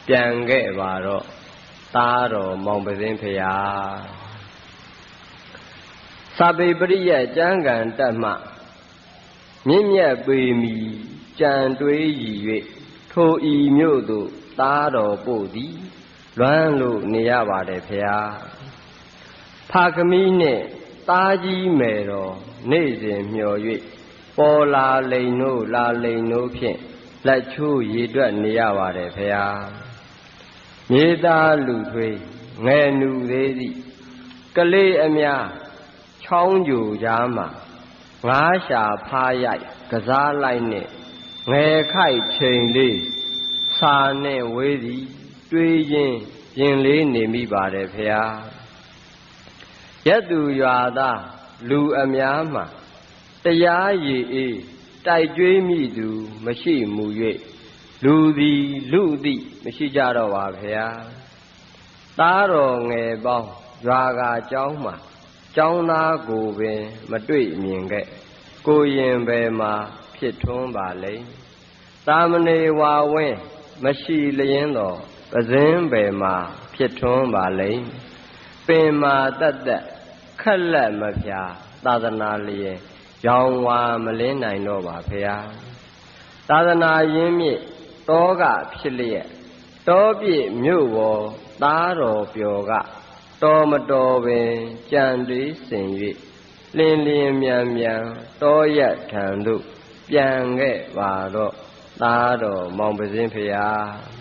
ပြန်ခဲ့ပါတော့သားတော်မောင်ပဇင်းဖေယားစာပေပရိယတ်ကျမ်းဂန်တက်မှမြင့်မြတ်ပေမီကြံတွေးရည်၍ထိုဤမြို့သို့သားတော်ပို့သည်လွမ်းလို့နေရပါတယ်ဖေယားဖခမီးနှင့်သားကြီးမယ်တော်နေ့စဉ်မျှော်၍ပေါ်လာလိန်တို့လာလိန်တို့ဖြင့်လက်ချိုးရည်တွက်နေရပါတယ်ဖေယားမြေသားလူထွေးငယ်နူသေးသည့်ကလေးအများချောင်းကြိုကြားမှာငါးရှာဖားရိုက်ကစားလိုက်နဲ့ငယ်ခိုက်ချိန်လေးစာနဲ့ဝေးသည်တွေးရင်ရင်လေးနေမိပါတယ်ဖေယားရက်သူရွာသားလူအများမှာတရားရည်အေးတိုက်ကြွေးမိသူမရှိမူ၍လူသည်လူသည်မရှိကြတော့ပါဖေယားသားတော်ငယ်ပေါင်းရွာကကျောင်းမှာကျောင်းသားကိုပင်မတွေ့မြင်ခဲ့ကိုရင်ဘယ်မှာဖြစ်ထွန်းပါလိမ့်သာမဏေဝါဝင်းမရှိလျင်တော့ပဇင်းဘယ်မှာဖြစ်ထွန်းပါလိမ့်ပင်မာတတ်တတ်ခက်လက်မဖြာသာသနာလျင်ရောင်ဝါမလင်းနိုင်တော့ပါဖေယားသာသနာရင်းမြစ်တောကဖြစ်လျက်တောပြည့်မြို့ပေါ်သားတော်ပျော်ကတော်မတော်ပင်ကြံတွေးစင်၍လင်းလင်းမြန်မြန်တောရက်ထံသို့ပြန်ခဲ့ပါတော့သားတော်မောင်ပဇင်းဖေယား